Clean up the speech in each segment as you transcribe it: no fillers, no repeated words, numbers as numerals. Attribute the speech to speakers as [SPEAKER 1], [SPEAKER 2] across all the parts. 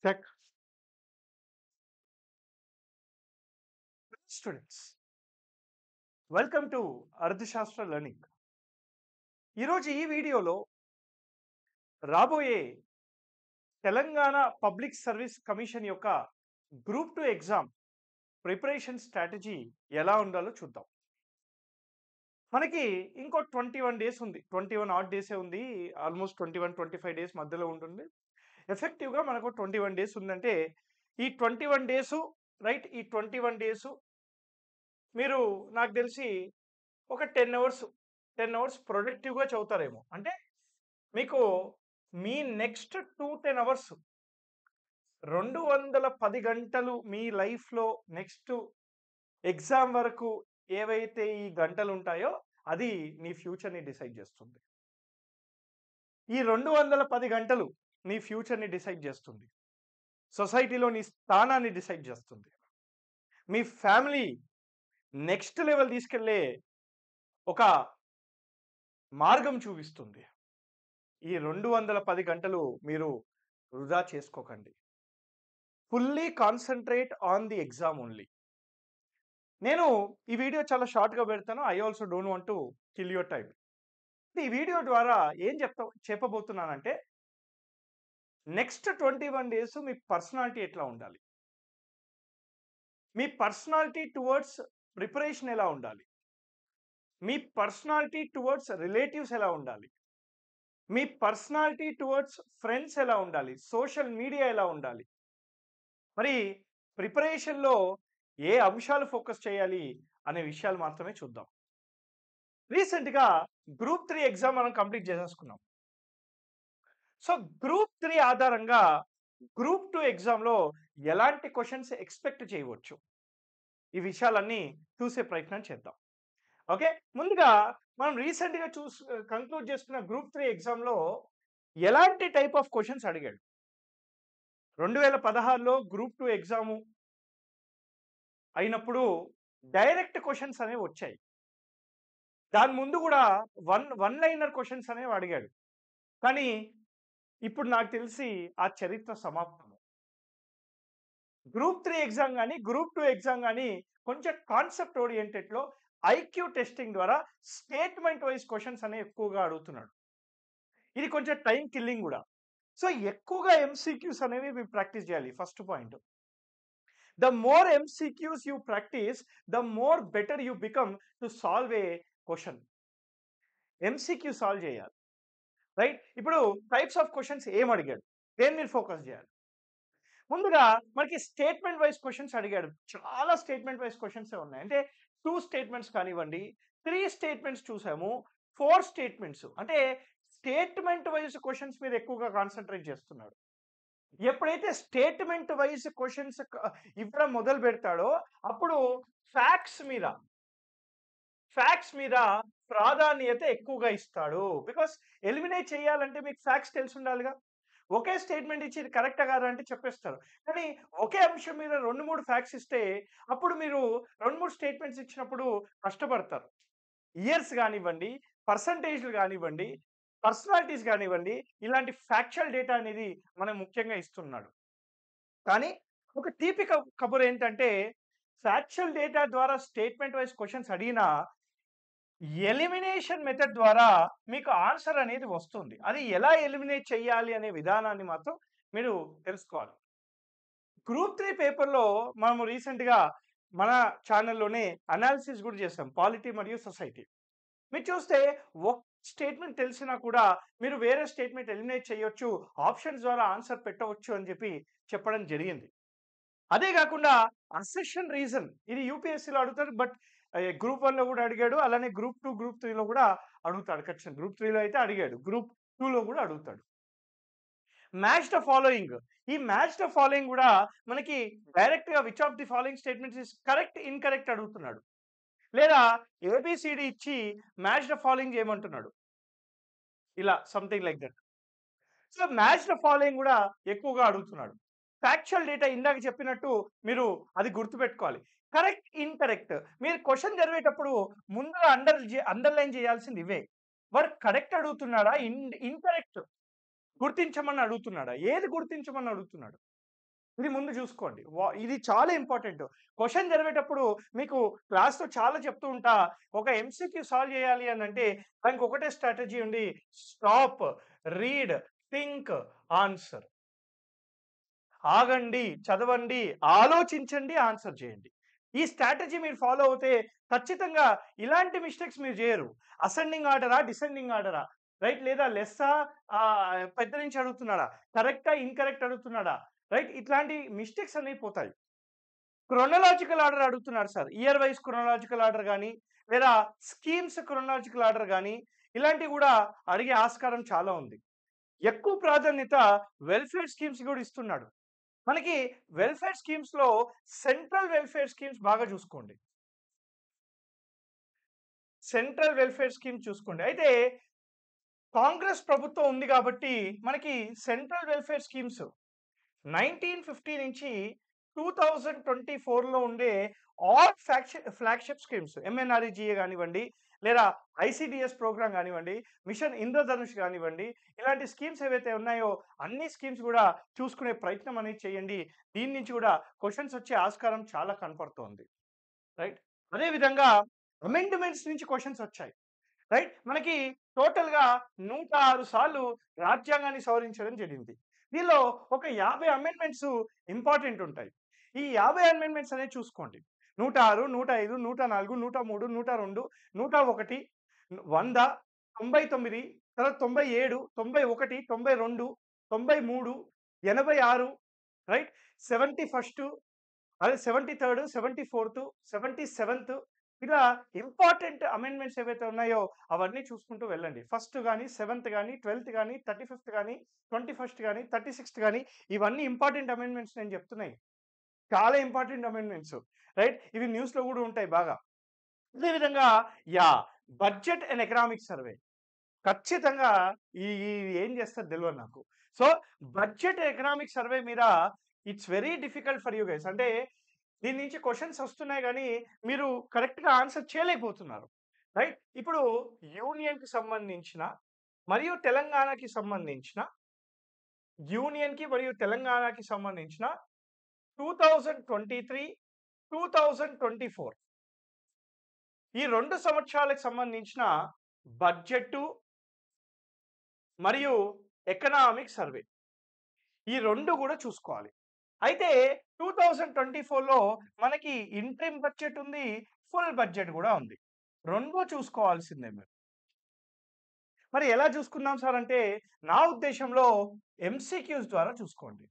[SPEAKER 1] Check. Students, welcome to అర్థశాస్త్ర learning. ఈరోజు ఈ వీడియోలో రాబోయే తెలంగాణ పబ్లిక్ సర్వీస్ కమిషన్ యొక్క గ్రూప్ 2 ఎగ్జామ్ ప్రిపరేషన్ స్ట్రాటజీ ఎలా ఉండాలో చూద్దాం. మనకి ఇంకో 21 డేస్ ఉంది. 21 ఆడ్ డేసే ఉంది. ఆల్మోస్ట్ 21, 25 డేస్ మధ్యలో ఉంటుంది. ఎఫెక్టివ్‌గా మనకు 21 డేస్ ఉందంటే ఈ 21 డేసు రైట్ ఈ 21 డేసు మీరు నాకు తెలిసి ఒక 10 అవర్స్ ప్రొడక్టివ్‌గా చదువుతారేమో. అంటే మీకు మీ నెక్స్ట్ 10 అవర్స్ 210 గంటలు మీ లైఫ్‌లో నెక్స్ట్ ఎగ్జామ్ వరకు ఏవైతే ఈ గంటలు ఉంటాయో అది నీ ఫ్యూచర్‌ని డిసైడ్ చేస్తుంది. ఈ 210 గంటలు నీ ఫ్యూచర్‌ని డిసైడ్ చేస్తుంది. సొసైటీలో నీ స్థానాన్ని డిసైడ్ చేస్తుంది. మీ ఫ్యామిలీ నెక్స్ట్ లెవెల్ తీసుకెళ్ళే ఒక మార్గం చూపిస్తుంది. ఈ 210 గంటలు మీరు వృధా చేసుకోకండి. Fully concentrate on the exam only. నేను ఈ వీడియో చాలా షార్ట్‌గా పెడతాను. I also don't want to kill your time. ఈ వీడియో ద్వారా ఏం చెప్పబోతున్నానంటే నెక్స్ట్ 21 డేస్ మీ పర్సనాలిటీ ఎట్లా ఉండాలి? మీ పర్సనాలిటీ టువర్డ్స్ ప్రిపరేషన్ ఎలా ఉండాలి? మీ పర్సనాలిటీ టువర్డ్స్ రిలేటివ్స్ ఎలా ఉండాలి? మీ పర్సనాలిటీ టువర్డ్స్ ఫ్రెండ్స్ ఎలా ఉండాలి? సోషల్ మీడియా ఎలా ఉండాలి? మరి ప్రిపరేషన్‌లో ఏ అంశాలు ఫోకస్ చేయాలి అనే విషయాలు మాత్రమే చూద్దాం. రీసెంట్‌గా గ్రూప్ 3 ఎగ్జామ్ మనం కంప్లీట్ చేసేసుకున్నాం. సో, గ్రూప్ 3 ఆధారంగా గ్రూప్ 2 ఎగ్జామ్‌లో ఎలాంటి క్వెషన్స్ ఎక్స్‌పెక్ట్ చేయవచ్చు? ఈ విషయాలన్నీ చూసే ప్రయత్నం చేద్దాం. ఓకే. ముందుగా మనం రీసెంట్‌గా కంక్లూడ్ చేసుకున్న గ్రూప్ 3 ఎగ్జామ్‌లో ఎలాంటి టైప్ ఆఫ్ క్వెషన్స్ అడిగాడు? 2016లో గ్రూప్ 2 ఎగ్జాము అయినప్పుడు డైరెక్ట్ క్వెషన్స్ అనేవి వచ్చాయి. దాని ముందు కూడా వన్ లైనర్ క్వెషన్స్ అనేవి అడిగాడు. కానీ ఇప్పుడు నాకు తెలిసి ఆ చరిత్ర సమాప్తం. గ్రూప్ 3 ఎగ్జామ్ గాని, గ్రూప్ 2 ఎగ్జామ్ గాని కొంచెం కాన్సెప్ట్ ఓరియెంటెడ్‌లో ఐక్యూ టెస్టింగ్ ద్వారా స్టేట్మెంట్ వైస్ క్వెషన్స్ అనేవి ఎక్కువగా అడుగుతున్నాడు. ఇది కొంచెం టైమ్ కిల్లింగ్ కూడా. సో, ఎక్కువగా ఎంసీక్యూస్ అనేవి మీరు ప్రాక్టీస్ చేయాలి first point. The more MCQs you practice, the more better you become to solve A question. MCQ solve చేయాలి. రైట్? ఇప్పుడు టైప్స్ ఆఫ్ క్వెషన్స్ ఏం అడిగాడు? దేని మీద ఫోకస్ చేయాలి? ముందుగా మనకి స్టేట్మెంట్ వైస్ క్వెషన్స్ అడిగాడు. చాలా స్టేట్మెంట్ వైస్ క్వెషన్సే ఉన్నాయి. అంటే 2 స్టేట్మెంట్స్ కానివ్వండి, 3 స్టేట్మెంట్స్ చూసాము, 4 స్టేట్మెంట్స్. అంటే స్టేట్మెంట్ వైస్ క్వెషన్స్ మీద ఎక్కువగా కాన్సంట్రేట్ చేస్తున్నాడు. ఎప్పుడైతే స్టేట్మెంట్ వైస్ క్వెషన్స్ ఇవ్వడం మొదలు పెడతాడో అప్పుడు ఫ్యాక్ట్స్ మీద ఫ్యాక్ట్స్ మీద ప్రాధాన్యత ఎక్కువగా ఇస్తాడు. బికాస్ ఎలిమినేట్ చేయాలంటే మీకు ఫ్యాక్ట్స్ తెలిసి ఉండాలిగా. ఒకే స్టేట్మెంట్ ఇచ్చి ఇది కరెక్టా కాదా అంటే చెప్పేస్తారు. కానీ ఒకే అంశం మీద 2, 3 ఫ్యాక్ట్స్ ఇస్తే అప్పుడు మీరు 2, 3 స్టేట్మెంట్స్ ఇచ్చినప్పుడు కష్టపడతారు. ఇయర్స్ గానివ్వండి, పర్సెంటేజ్‌లు గానివ్వండి, పర్సనాలిటీస్ గానివ్వండి, ఇలాంటి ఫ్యాక్చువల్ డేటా అనేది మనకు ముఖ్యంగా ఇస్తున్నాడు. కానీ ఒక తీపి కబురు ఏంటంటే ఫ్యాక్చువల్ డేటా ద్వారా స్టేట్మెంట్ వైస్ క్వెషన్స్ అడిగినా ఎలిమినేషన్ మెథడ్ ద్వారా మీకు ఆన్సర్ అనేది వస్తుంది. అది ఎలా ఎలిమినేట్ చేయాలి అనే విధానాన్ని మాత్రం మీరు తెలుసుకోవాలి. గ్రూప్ 3 పేపర్‌లో మనము రీసెంట్‌గా మన ఛానెల్‌లోనే అనాలిసిస్ కూడా చేసాం. పాలిటీ మరియు సొసైటీ. మీరు చూస్తే ఒక స్టేట్మెంట్ తెలిసినా కూడా మీరు వేరే స్టేట్మెంట్ ఎలిమినేట్ చేయొచ్చు. ఆప్షన్స్ ద్వారా ఆన్సర్ పెట్టవచ్చు అని చెప్పడం జరిగింది. అదే కాకుండా అసెషన్ రీజన్ ఇది యూపీఎస్సీలో అడుగుతారు. బట్ గ్రూప్ 1లో కూడా అడిగాడు. అలానే గ్రూప్ 2, గ్రూప్ 3లో కూడా అడుగుతాడు ఖచ్చితంగా. గ్రూప్ 3లో అయితే అడిగాడు. గ్రూప్ 2లో కూడా అడుగుతాడు. Match the following. ఈ మ్యాచ్ ద ఫాలోయింగ్ కూడా మనకి డైరెక్ట్‌గా which of the following statements is correct, incorrect అడుగుతున్నాడు. లేదా ఏబీసీడీ ఇచ్చి మ్యాచ్ ద ఫాలోయింగ్ చేయమంటున్నాడు. ఇలా something like that. So, match the following కూడా ఎక్కువగా అడుగుతున్నాడు. ఫ్యాక్చువల్ డేటా ఇందాక చెప్పినట్టు మీరు అది గుర్తుపెట్టుకోవాలి. Correct, incorrect. మీరు క్వెషన్ చదివేటప్పుడు ముందుగా అండర్‌లైన్ చేయాల్సింది ఇవే. వాడు కరెక్ట్ అడుగుతున్నాడా? ఇన్‌కరెక్ట్ గుర్తించమని అడుగుతున్నాడా? ఏది గుర్తించమని అడుగుతున్నాడు? ఇది ముందు చూసుకోండి. ఇది చాలా ఇంపార్టెంట్. క్వెషన్ చదివేటప్పుడు మీకు క్లాస్‌లో చాలా చెప్తూ ఉంటా. ఒక ఎంసీక్యూ సాల్వ్ చేయాలి అనంటే దానికి ఒకటే స్ట్రాటజీ ఉంది. Stop, read, think, answer. ఆగండి, చదవండి, ఆలోచించండి, ఆన్సర్ చేయండి. ఈ స్ట్రాటజీ మీరు ఫాలో అవుతే ఖచ్చితంగా ఇలాంటి మిస్టేక్స్ మీరు చేయరు. అసెండింగ్ ఆర్డరా? డిసెండింగ్ ఆర్డరా? రైట్? లేదా లెస్సా? పెద్ద నుంచి అడుగుతున్నాడా? కరెక్టా? ఇన్‌కరెక్ట్ అడుగుతున్నాడా? రైట్? ఇట్లాంటి మిస్టేక్స్ అనేవి పోతాయి. క్రోనలాజికల్ ఆర్డర్ అడుగుతున్నారు sir. Year wise chronological order గాని, లేదా స్కీమ్స్ క్రోనలాజికల్ ఆర్డర్ గాని, ఇలాంటివి గూడా అడిగే ఆస్కారం చాలా ఉంది. ఎక్కువ ప్రాధాన్యత వెల్‌ఫేర్ స్కీమ్స్ గూడా ఇస్తున్నాడు. మనకి వెల్‌ఫేర్ స్కీమ్స్‌లో సెంట్రల్ వెల్‌ఫేర్ స్కీమ్స్ బాగా చూసుకోండి. సెంట్రల్ వెల్‌ఫేర్ స్కీమ్ చూసుకోండి. అయితే కాంగ్రెస్ ప్రభుత్వం ఉంది గాబట్టి మనకి సెంట్రల్ వెల్‌ఫేర్ స్కీమ్స్ 1950 నుంచి 2024లో ఉండే ఆల్ ఫ్లాగ్‌షిప్ స్కీమ్స్ ఎంఎన్ఆర్‌ఇజీఏ గానివ్వండి, లేదా ఐసీడీఎస్ ప్రోగ్రామ్ గానివ్వండి, మిషన్ ఇంద్రధనుష్ గానివ్వండి, ఇలాంటి స్కీమ్స్ ఏవైతే ఉన్నాయో అన్ని స్కీమ్స్ గూడా చూసుకునే ప్రయత్నం అనేది చేయండి. దీని నుంచి గూడా క్వెషన్స్ వచ్చే ఆస్కారం చాలా కనపడుతోంది. రైట్? అదే విధంగా అమెండ్‌మెంట్స్ నుంచి క్వెషన్స్ వచ్చాయి. రైట్? మనకి టోటల్‌గా 106 సార్లు రాజ్యాంగాన్ని సవరించడం జరిగింది. దీనిలో ఒక 50 అమెండ్‌మెంట్స్ ఇంపార్టెంట్ ఉంటాయి. ఈ 50 అమెండ్‌మెంట్స్ అనేవి చూసుకోండి. 106, 105, 104, 103, 102, 101, 100, 99, తర్వాత 97, 91, 92, 93, 86, రైట్? 71, అదే 73, 74, 77 ఇలా ఇంపార్టెంట్ అమెండ్మెంట్స్ ఏవైతే ఉన్నాయో అవన్నీ చూసుకుంటూ వెళ్ళండి. ఫస్ట్ గాని, సెవెంత్ గాని, 12థ్ గాని, 35థ్ గాని, 21st గాని, 36th గాని ఇవన్నీ ఇంపార్టెంట్ అమెండ్మెంట్స్ నేను చెప్తున్నాయి. చాలా ఇంపార్టెంట్ అమెండ్మెంట్స్. రైట్? ఇవి న్యూస్‌లో గూడా ఉంటాయి బాగా. అదే విధంగా బడ్జెట్ అండ్ ఎకనామిక్ సర్వే. ఖచ్చితంగా ఈ ఏం చేస్తారో తెలవదు నాకు. సో, బడ్జెట్ ఎకనామిక్ సర్వే మీద it's very difficult for you guys. అంటే దీని నుంచి క్వెషన్స్ వస్తున్నాయి గానీ, మీరు కరెక్ట్‌గా ఆన్సర్ చేయలేకపోతున్నారు. రైట్? ఇప్పుడు యూనియన్‌కి సంబంధించిన మరియు తెలంగాణకి సంబంధించిన మరియు తెలంగాణకి సంబంధించిన 2023, 2024 ఈ 2 సంవత్సరాలకు సంబంధించిన బడ్జెట్టు మరియు ఎకనామిక్ సర్వే. ఈ 2 గూడా చూసుకోవాలి. అయితే 2024లో మనకి ఇంటరిమ్ బడ్జెట్ ఉంది. ఫుల్ బడ్జెట్ గూడా ఉంది. 2 చూసుకోవాల్సిందే మీరు. మరి ఎలా చూసుకుందాం సార్ అంటే, నా ఉద్దేశంలో ఎంసీక్యూస్ ద్వారా చూసుకోండి.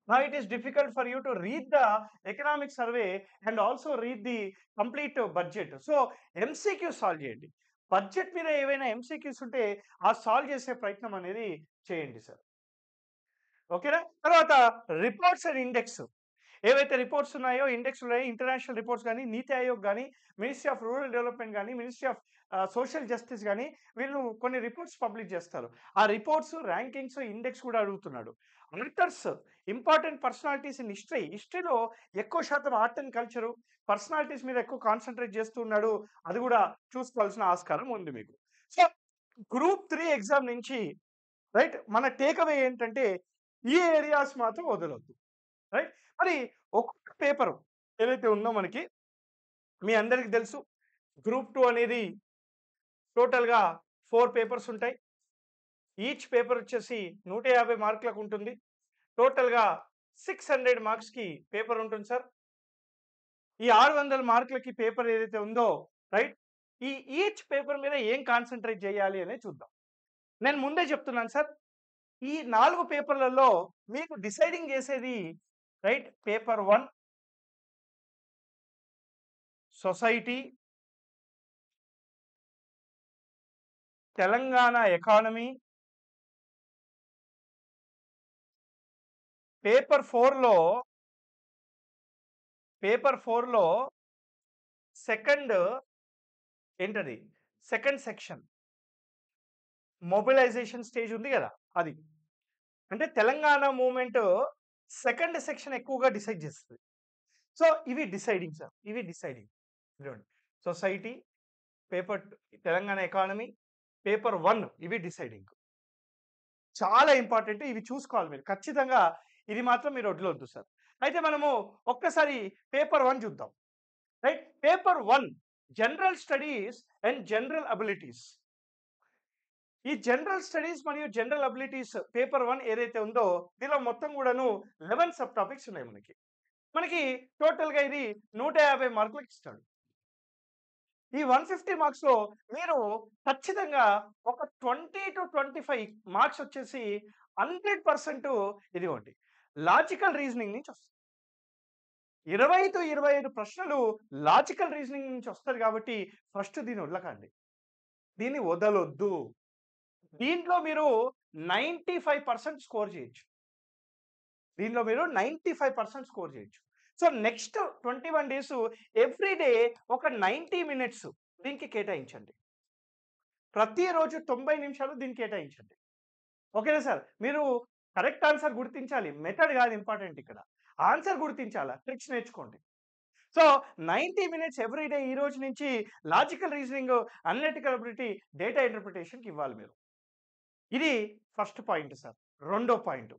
[SPEAKER 1] Now it is difficult for you to read the economic survey and also read the complete budget. So MCQ solve చేయండి. బడ్జెట్ మీద ఏవైనా ఎంసీక్యూస్ ఉంటే ఆ సాల్వ్ చేసే ప్రయత్నం అనేది చేయండి సార్. ఓకేనా? తర్వాత రిపోర్ట్స్ అండ్ ఇండెక్స్. ఏవైతే రిపోర్ట్స్ ఉన్నాయో, ఇండెక్స్ ఉన్నాయో, ఇంటర్నేషనల్ రిపోర్ట్స్ గాని, నీతి ఆయోగ్ గాని, మినిస్ట్రీ ఆఫ్ రూరల్ డెవలప్‌మెంట్ గాని, మినిస్ట్రీ ఆఫ్ సోషల్ జస్టిస్ గాని వీళ్ళు కొన్ని రిపోర్ట్స్ పబ్లిష్ చేస్తారు. ఆ రిపోర్ట్స్, ర్యాంకింగ్స్, ఇండెక్స్ కూడా అడుగుతున్నాడు. Authors, important personalities in history. హిస్టరీలో ఎక్కువ శాతం ఆర్ట్ అండ్ కల్చర్, పర్సనాలిటీస్ మీద ఎక్కువ కాన్సంట్రేట్ చేస్తూ ఉన్నాడు. అది కూడా చూసుకోవాల్సిన ఆస్కారం ఉంది మీకు. సో, గ్రూప్ 3 ఎగ్జామ్ నుంచి రైట్ మన టేక్ అవే ఏంటంటే ఈ ఏరియాస్ మాత్రం వదలొద్దు. రైట్? మరి ఒక్కొక్క పేపరు ఏదైతే ఉందో మనకి మీ అందరికి తెలుసు. గ్రూప్ 2 అనేది టోటల్‌గా 4 పేపర్స్ ఉంటాయి. ఈచ్ పేపర్ వచ్చేసి 150 మార్కులకు ఉంటుంది. టోటల్‌గా 600 మార్క్స్‌కి పేపర్ ఉంటుంది సార్. ఈ 600 మార్కులకి పేపర్ ఏదైతే ఉందో రైట్? ఈ ఈచ్ పేపర్ మీద ఏం కాన్సంట్రేట్ చేయాలి అనేది చూద్దాం. నేను ముందే చెప్తున్నాను సార్. ఈ 4 పేపర్‌లలో మీకు డిసైడింగ్ చేసేది right? Paper 1 society, Telangana economy, paper 4లో సెకండ్ ఏంటది? సెకండ్ సెక్షన్ మొబిలైజేషన్ స్టేజ్ ఉంది గదా! అది. అంటే తెలంగాణ మూవ్‌మెంట్ సెకండ్ సెక్షన్ ఎక్కువగా డిసైడ్ చేస్తది. సో, ఇవి డిసైడింగ్ సార్. ఇవి డిసైడింగ్. ఇదిగోండి. Society, paper Telangana economy, paper 1 ఇవి డిసైడింగ్. చాలా ఇంపార్టెంట్. ఇవి చూసుకోవాలి మీరు. ఖచ్చితంగా ఇది మాత్రం మీరు వదిలొద్దు సార్. అయితే మనము ఒక్కసారి పేపర్ 1 చూద్దాం. Right. Paper 1 general studies and general abilities. ఈ జనరల్ స్టడీస్ మరియు జనరల్ అబిలిటీస్ పేపర్ 1 ఏదైతే ఉందో దీనిలో మొత్తం కూడాను 11 సబ్ టాపిక్స్ ఉన్నాయి మనకి. మనకి టోటల్‌గా ఇది 150 మార్కులకి ఇస్తాడు. ఈ 150 మార్క్స్‌లో మీరు ఖచ్చితంగా ఒక 20-25 మార్క్స్ వచ్చేసి 100% ఇదిగోండి లాజికల్ రీజనింగ్ నుంచి వస్తాయి. 20-25 ప్రశ్నలు లాజికల్ రీజనింగ్ నుంచి వస్తది కాబట్టి ఫస్ట్ దీన్ని వదలకండి. దీన్ని వదలొద్దు. దీంట్లో మీరు 95% స్కోర్ చేయొచ్చు. దీనిలో మీరు 95% స్కోర్ చేయొచ్చు. So, next 21 days every day ఒక 90 మినిట్స్ దీనికి కేటాయించండి. ప్రతిరోజు 90 నిమిషాలు దీనికి కేటాయించండి. ఓకేనా సార్? మీరు కరెక్ట్ ఆన్సర్ గుర్తించాలి. మెథడ్ కాదు ఇంపార్టెంట్ ఇక్కడ. ఆన్సర్ గుర్తించాలా, ట్రిక్స్ నేర్చుకోండి. సో, 90 మినిట్స్ ఎవ్రీ డే ఈ రోజు నుంచి logical reasoning, analytical ability, data ఇంటర్ప్రిటేషన్‌కి ఇవ్వాలి మీరు. ఇది ఫస్ట్ పాయింట్ సార్. రెండో point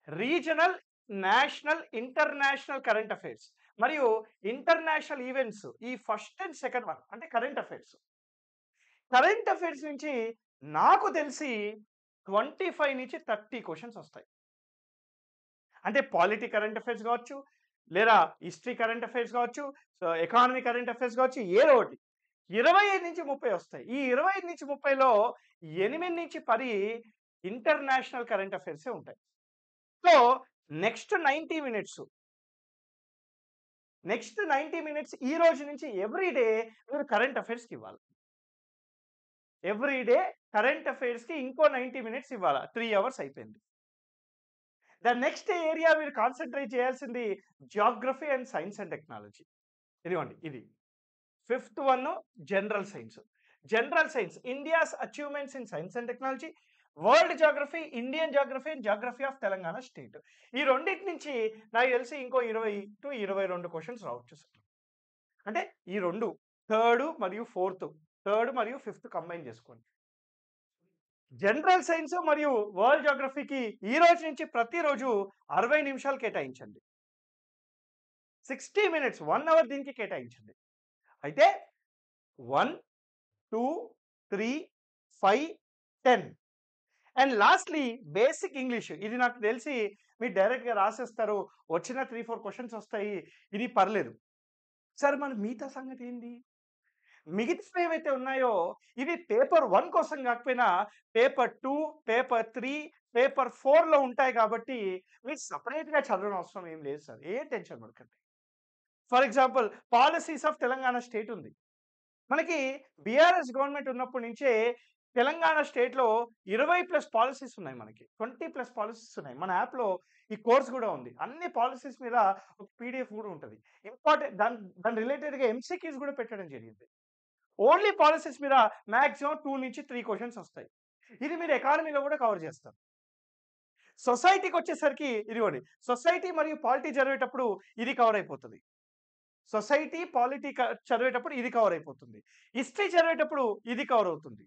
[SPEAKER 1] regional, national, international current affairs మరియు ఇంటర్నేషనల్ ఈవెంట్స్ ఈ ఫస్ట్ అండ్ సెకండ్ వన్ అంటే కరెంట్ అఫైర్స్. కరెంట్ అఫైర్స్ నుంచి నాకు తెలిసి 25 నుంచి 30 క్వెషన్స్ వస్తాయి. అంటే పాలిటీ కరెంట్ అఫైర్స్ కావచ్చు, లేదా హిస్టరీ కరెంట్ అఫైర్స్ కావచ్చు, సో ఎకానమీ కరెంట్ అఫైర్స్ కావచ్చు, ఏదో ఒకటి. 25-30 వస్తాయి. ఈ 25-30లో 8-10 ఇంటర్నేషనల్ కరెంట్ అఫైర్సే ఉంటాయి. సో, నెక్స్ట్ 90 మినిట్స్ ఈ రోజు నుంచి ఎవ్రీ డే మీరు కరెంట్ అఫైర్స్‌కి ఇవ్వాలి. ఎవ్రీ డే కరెంట్ అఫైర్స్‌కి ఇంకో 90 మినిట్స్ ఇవ్వాలా. 3 అవర్స్ అయిపోయింది. ద నెక్స్ట్ ఏరియా మీరు కాన్సంట్రేట్ చేయాల్సింది Geography and science and technology. ఇదిగోండి ఇది. Fifth one general science. General science India's achievements in science and technology, world Geography, Indian Geography and Geography of Telangana state. ఈ రెండిటి నుంచి నాకు తెలిసి ఇంకో 20-22 క్వెషన్స్ రావచ్చు సార్. అంటే ఈ 2 థర్డ్ మరియు ఫిఫ్త్ కంబైన్ చేసుకోండి. జనరల్ సైన్స్ మరియు వరల్డ్ జియోగ్రఫీకి ఈ రోజు నుంచి ప్రతిరోజు 60 నిమిషాలు కేటాయించండి. 60 మినిట్స్ 1 అవర్ దీనికి కేటాయించండి. అయితే 1, 2, 3, 5, 10 అండ్ లాస్ట్‌లీ బేసిక్ ఇంగ్లీష్. ఇది నాకు తెలిసి మీరు డైరెక్ట్‌గా రాసేస్తారు. వచ్చిన 3-4 క్వెషన్స్ వస్తాయి. ఇది పర్లేదు. సార్ మరి మిగతా సంగతి ఏంది? మిగతావి ఏవైతే ఉన్నాయో ఇవి పేపర్ 1 కోసం కాకపోయినా పేపర్ 2, పేపర్ 3, పేపర్ 4లో ఉంటాయి కాబట్టి మీరు సెపరేట్‌గా చదవడం అవసరం ఏం లేదు సార్. ఏ టెన్షన్ పడకండి. For example policies of Telangana state ఉంది. మనకి బీఆర్ఎస్ గవర్నమెంట్ ఉన్నప్పటి నుంచే తెలంగాణ స్టేట్‌లో 20+ పాలిసీస్ ఉన్నాయి మనకి. 20+ పాలిసీస్ ఉన్నాయి. మన యాప్‌లో ఈ కోర్స్ కూడా ఉంది. అన్ని పాలిసీస్ మీద ఒక పీడీఎఫ్ కూడా ఉంటది. ఇంపార్టెంట్ దాని రిలేటెడ్‌గా ఎంసీక్యూస్ కూడా పెట్టడం జరిగింది. ఓన్లీ పాలిసీస్ మీద మాక్సిమం 2-3 క్వెషన్స్ వస్తాయి. ఇది మీరు ఎకానమీలో కూడా కవర్ చేస్తారు. సొసైటీకొచ్చేసరికి ఇదిగోండి. సొసైటీ మరియు పాలిటీ చదివేటప్పుడు ఇది కవర్ అయిపోతది. సొసైటీ, పాలిటీ చదివేటప్పుడు ఇది కవర్ అయిపోతుంది. హిస్టరీ చదివేటప్పుడు ఇది కవర్ అవుతుంది.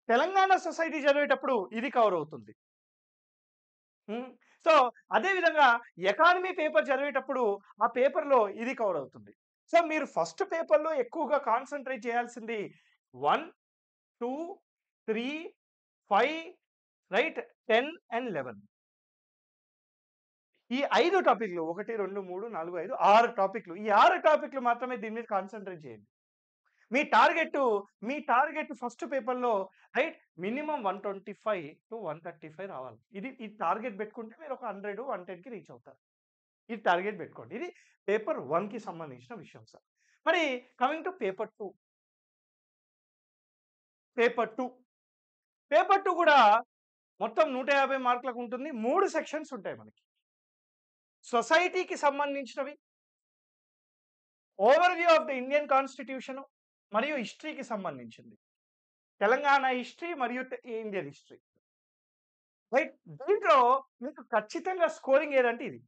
[SPEAKER 1] తెలంగాణ సొసైటీ చదివేటప్పుడు ఇది కవర్ అవుతుంది. సో, అదే విధంగా ఎకానమీ పేపర్ చదివేటప్పుడు ఆ పేపర్‌లో ఇది కవర్ అవుతుంది. సో, మీరు ఫస్ట్ పేపర్‌లో ఎక్కువగా కాన్సంట్రేట్ చేయాల్సింది 1, 2, 3, 5 రైట్ 10 అండ్ 11. ఈ 5 టాపిక్‌లు 1, 2, 3, 4, 5, 6 టాపిక్‌లు. ఈ 6 టాపిక్‌లు మాత్రమే దీని మీద కాన్సంట్రేట్ చేయండి. మీ టార్గెట్ ఫస్ట్ పేపర్‌లో రైట్ మినిమమ్ 125-135 రావాలి. ఇది టార్గెట్ పెట్టుకుంటే మీరు ఒక 100, 110కి రీచ్ అవుతారు. ఇది టార్గెట్ పెట్టుకోండి. ఇది పేపర్ 1కి సంబంధించిన విషయం సార్. మరి coming to paper 2. Paper 2. Paper 2 కూడా మొత్తం 150 మార్కులకు ఉంటుంది. 3 సెక్షన్స్ ఉంటాయి మనకి. సొసైటీకి సంబంధించినవి, overview of the Indian constitution మరియు హిస్టరీకి సంబంధించింది. తెలంగాణ హిస్టరీ మరియు ఇండియన్ హిస్టరీ. రైట్. దీంట్లో మీకు ఖచ్చితంగా స్కోరింగ్ ఏదంటే ఇది.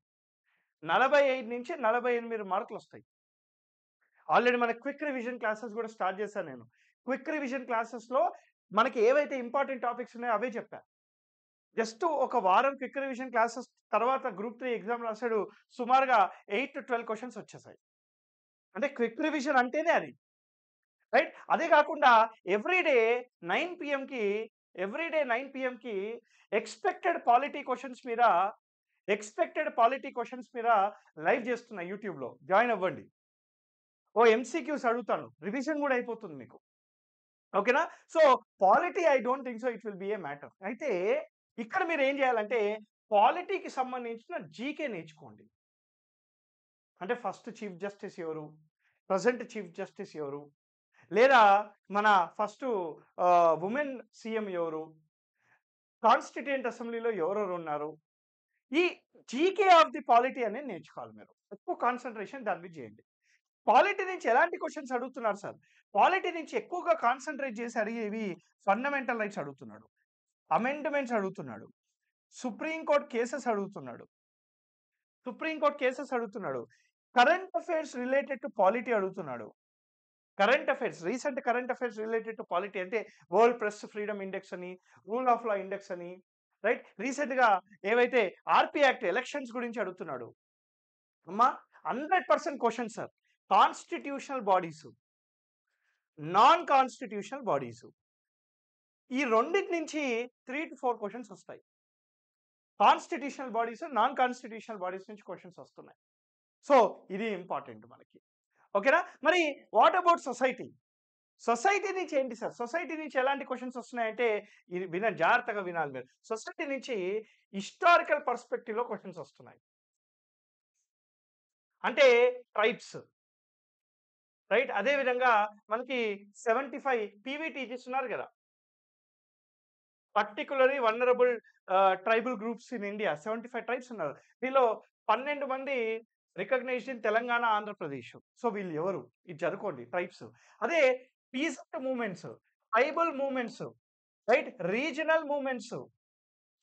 [SPEAKER 1] 45-48 మార్కులు వస్తాయి. ఆల్రెడీ మన క్విక్ రివిజన్ క్లాసెస్ కూడా స్టార్ట్ చేశాను నేను. క్విక్ రివిజన్ క్లాసెస్‌లో మనకి ఏవైతే ఇంపార్టెంట్ టాపిక్స్ ఉన్నాయో అవే చెప్పా. జస్ట్ ఒక వారం క్విక్ రివిజన్ క్లాసెస్ తర్వాత గ్రూప్ 3 ఎగ్జామ్ రాసాడు. సుమారుగా 8-12 క్వెషన్స్ వచ్చేసాయి. అంటే క్విక్ రివిజన్ అంటేనే అది. రైట్? అదే కాకుండా ఎవ్రీ డే 9 పీఎంకి ఎవ్రీ డే 9 పీఎంకి ఎక్స్‌పెక్టెడ్ పాలిటీ క్వెషన్స్ మీద లైవ్ చేస్తున్నా యూట్యూబ్‌లో. జాయిన్ అవ్వండి. ఎంసీక్యూస్ అడుగుతాను. రివిజన్ కూడా అయిపోతుంది మీకు. ఓకేనా? So, polity I don't think so it will be A matter. అయితే ఇక్కడ మీరేం చేయాలంటే పాలిటీకి సంబంధించిన జీకే నేర్చుకోండి. అంటే ఫస్ట్ చీఫ్ జస్టిస్ ఎవరు? ప్రెజెంట్ చీఫ్ జస్టిస్ ఎవరు? లేదా మన ఫస్టు వుమెన్ సీఎం ఎవరు? కాన్స్టిట్యూయెంట్ అసెంబ్లీలో ఎవరెవరు ఉన్నారు? ఈ జీకే ఆఫ్ ది పాలిటీ అనేది నేర్చుకోవాలి మీరు. ఎక్కువ కాన్సంట్రేషన్ దాని మీద చేయండి. పాలిటీ నుంచి ఎలాంటి క్వెషన్స్ అడుగుతున్నారు సార్? పాలిటీ నుంచి ఎక్కువగా కాన్సంట్రేట్ చేసి అడిగేవి ఫండమెంటల్ రైట్స్ అడుగుతున్నాడు. అమెండ్మెంట్స్ అడుగుతున్నాడు. సుప్రీం కోర్ట్ కేసెస్ అడుగుతున్నాడు. Current affairs related to polity అడుగుతున్నాడు. Recent current affairs related to polity అంటే వరల్డ్ ప్రెస్ ఫ్రీడమ్ ఇండెక్స్ అని, రూల్ ఆఫ్ లా ఇండెక్స్ అని, రైట్? రీసెంట్‌గా ఏవైతే ఆర్‌పీ యాక్ట్ ఎలక్షన్స్ గురించి అడుగుతున్నాడు. అమ్మా 100% question sir. Constitutional bodies, non constitutional bodies ఈ రెండిటి నుంచి 3-4 క్వెషన్స్ వస్తాయి. Constitutional bodies, non constitutional bodies నుంచి క్వెషన్స్ వస్తున్నాయి. సో, ఇది ఇంపార్టెంట్ మనకి. ఓకేనా? మరి వాట్ అబౌట్ సొసైటీ? సొసైటీ నుంచి ఏంటి సార్? సొసైటీ నుంచి ఎలాంటి క్వెషన్స్ వస్తున్నాయంటే ఇది జాగ్రత్తగా వినాలి మీరు. సొసైటీ నుంచి హిస్టారికల్ పర్స్పెక్టివ్‌లో క్వెషన్స్ వస్తున్నాయి. అంటే ట్రైబ్స్, రైట్? అదే విధంగా మనకి 75 పీవీటీజీస్ ఉన్నారు గదా! Particularly vulnerable tribal groups in India 75 tribes ఉన్నారు. వీళ్ళలో 12 మంది recognised in Telangana, Andhra Pradesh. So, వీళ్ళు ఎవరు? ఇది చదువుకోండి ట్రైబ్స్. అదే peasant movements, tribal movements, right? Regional movements,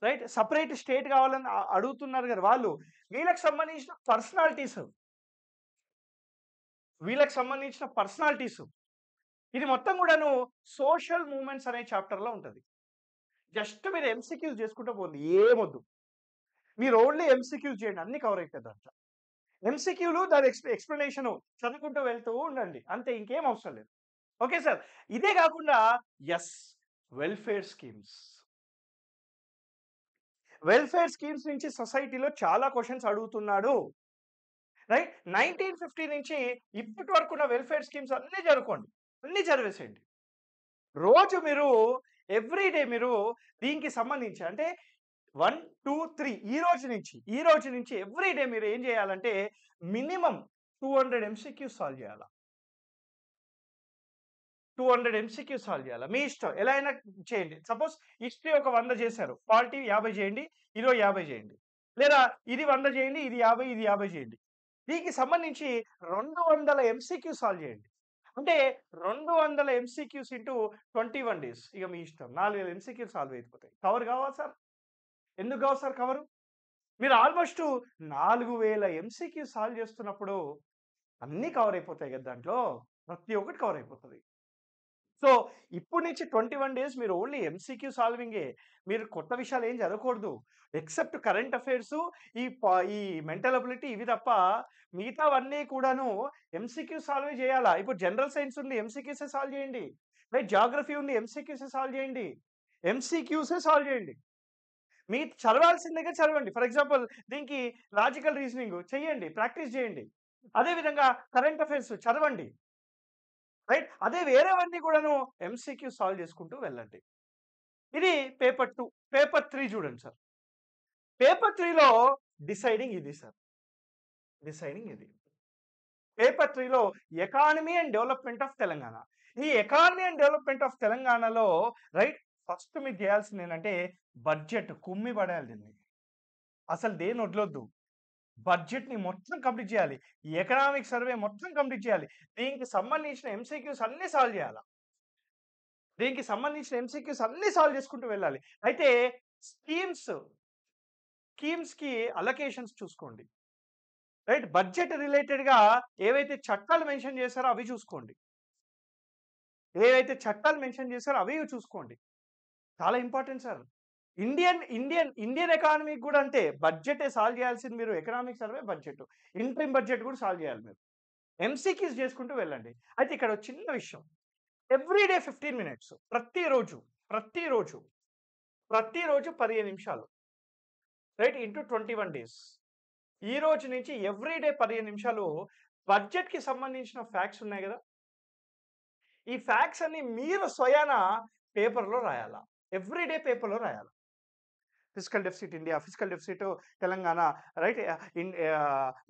[SPEAKER 1] right? Separate state కావాలని అడుగుతున్నారు కదా వాళ్ళు. వీళ్ళకి సంబంధించిన పర్సనాలిటీస్, ఇది మొత్తం కూడాను సోషల్ మూవ్‌మెంట్స్ అనే చాప్టర్‌లో ఉంటది. జస్ట్ మీరు ఎంసీక్యూస్ చేసుకుంటూ పోండి. ఏమొద్దు. మీరు ఓన్లీ ఎంసీక్యూస్ చేయండి. అన్నీ కవర్ అయితాయి దాంట్లో. ఎంసీక్యూలు దాని ఎక్స్‌ప్లనేషను చదువుకుంటూ వెళ్తూ ఉండండి. అంతే, ఇంకేం అవసరం లేదు. Okay sir. ఇదే కాకుండా yes, welfare schemes. Welfare schemes నుంచి సొసైటీలో చాలా క్వెషన్స్ అడుగుతున్నాడు. రైట్? 1950 నుంచి ఇప్పటి వరకున్న వెల్‌ఫేర్ స్కీమ్స్ అన్నీ చదువుకోండి. అన్నీ చదివేసేయండి. రోజు మీరు ఎవ్రీ డే మీరు దీనికి సంబంధించి అంటే 1, 2, 3 ఈ రోజు నుంచి ఎవ్రీ డే మీరు ఏం చేయాలంటే మినిమమ్ 200 ఎంసీక్యూస్ సాల్వ్ చేయాలా. 200 ఎంసీక్యూస్ సాల్వ్ చేయాలా. మీ ఇష్టం. ఎలా అయినా చేయండి. సపోజ్ హిస్టరీ ఒక 100 చేశారు. పాలిటీ 50 చేయండి. ఇదో 50 చేయండి. లేదా ఇది 100 చేయండి. ఇది 50 చేయండి. దీనికి సంబంధించి 200 ఎంసీక్యూస్ సాల్వ్ చేయండి. అంటే 200 ఎంసీక్యూస్ ఇంటూ 21 డేస్. ఇక మీ ఇష్టం. 4000 ఎంసీక్యూస్ సాల్వ్ అయిపోతాయి. కవర్ కావా సార్? ఎందుకు కావు సార్ కవరు? మీరు ఆల్మోస్ట్ 4000 ఎంసీక్యూ సాల్వ్ చేస్తున్నప్పుడు అన్నీ కవర్ అయిపోతాయి కదా దాంట్లో. ప్రతి ఒక్కటి కవర్ అయిపోతది. సో, ఇప్పటి నుంచి 21 డేస్ మీరు ఓన్లీ ఎంసీక్యూ సాల్వింగే. మీరు కొత్త విషయాలు ఏం చదవకూడదు. ఎక్సెప్ట్ కరెంట్ అఫైర్స్, ఈ మెంటల్ అబిలిటీ ఇవి తప్ప మిగతావన్నీ కూడాను ఎంసీక్యూ సాల్వే చేయాలా. ఇప్పుడు జనరల్ సైన్స్ ఉంది, ఎంసీక్యూసే సాల్వ్ చేయండి. రైట్? జియోగ్రఫీ ఉంది, ఎంసీక్యూసే సాల్వ్ చేయండి. ఎంసీక్యూసే సాల్వ్ చేయండి. మీరు చదవాల్సిన దగ్గర చదవండి. ఫర్ ఎగ్జాంపుల్ దీనికి లాజికల్ రీజనింగ్ చేయండి. ప్రాక్టీస్ చేయండి. అదే విధంగా కరెంట్ అఫైర్స్ చదవండి. రైట్? అదే వేరేవన్నీ కూడాను ఎంసీక్యూ సాల్వ్ చేసుకుంటూ వెళ్ళండి. ఇది పేపర్ 2. పేపర్ 3 చూడండి సార్. పేపర్ 3లో డిసైడింగ్ ఇది సార్. డిసైడింగ్ ఇది. పేపర్ 3లో economy and development of Telangana. ఈ ఎకానమీ అండ్ డెవలప్‌మెంట్ ఆఫ్ తెలంగాణలో రైట్ ఫస్ట్ మీరు చేయాల్సింది ఏంటంటే బడ్జెట్ కుమ్మి పడేయాలి దీన్ని. అసలు దేన్ని వదలొద్దు. బడ్జెట్‌ని మొత్తం కంప్లీట్ చేయాలి. ఎకనామిక్ సర్వే మొత్తం కంప్లీట్ చేయాలి. దీనికి సంబంధించిన ఎంసీక్యూస్ అన్నీ సాల్వ్ చేయాల. చేసుకుంటూ వెళ్ళాలి. అయితే స్కీమ్స్‌కి అలొకేషన్స్ చూసుకోండి. రైట్? బడ్జెట్ రిలేటెడ్‌గా ఏవైతే చట్టాలు మెన్షన్ చేశారో అవి చూసుకోండి. ఏవైతే చట్టాలు మెన్షన్ చేశారో అవి చూసుకోండి. చాలా ఇంపార్టెంట్ సార్. ఇండియన్ ఎకానమీకి కూడా అంతే. బడ్జెటే సాల్వ్ చేయాల్సింది మీరు. Economic survey, budget. Interim budget కూడా సాల్వ్ చేయాలి మీరు. ఎంసీక్యూస్ చేసుకుంటూ వెళ్ళండి. అయితే ఇక్కడ ఒక చిన్న విషయం. Everyday 15 minutes. ప్రతిరోజు, ప్రతిరోజు 15 నిమిషాలు. రైట్? Into 21 days. ఈ రోజు నుంచి ఎవ్రీడే 15 నిమిషాలు బడ్జెట్‌కి సంబంధించిన ఫ్యాక్ట్స్ ఉన్నాయి గదా! ఈ ఫ్యాక్ట్స్ అన్ని మీరు స్వయానా పేపర్‌లో రాయాలా. ఎవ్రీడే పేపర్‌లో రాయాలి. Fiscal deficit India, fiscal deficit Telangana, right?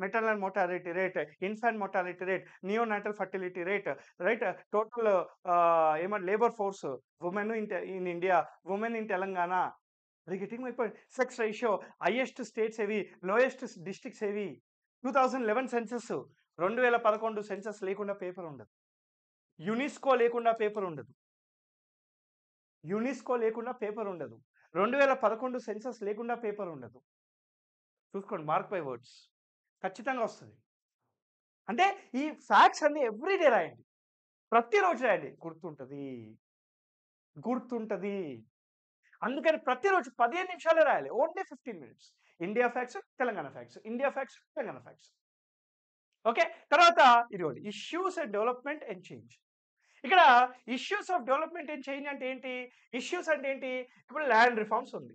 [SPEAKER 1] Maternal mortality rate, infant mortality rate, neonatal fertility rate, right? Total ఏమంటే labour force, women in India, women in Telangana. అది getting my point. Sex ratio, highest states ఏవి, lowest districts ఏవి, 2011 census, 2011 census లేకుండా paper ఉండదు. UNESCO లేకుండా paper ఉండదు. 2011 census లేకుండా paper ఉండదు. చూసుకోండి, మార్క్ బై వర్డ్స్. ఖచ్చితంగా వస్తుంది. అంటే ఈ ఫ్యాక్ట్స్ అన్ని ఎవ్రీడే రాయండి. ప్రతిరోజు రాయండి. గుర్తుంటది. అందుకని ప్రతిరోజు 15 నిమిషాలే రాయాలి. Only 15 minutes. India facts, Telangana facts. India facts, Telangana facts. Okay. తర్వాత ఇదిగోండి, issues and development and change. ఇక్కడ issues of development and change అంటే ఏంటి? ఇష్యూస్ అంటే ఏంటి? ఇప్పుడు ల్యాండ్ రిఫార్మ్స్ ఉంది.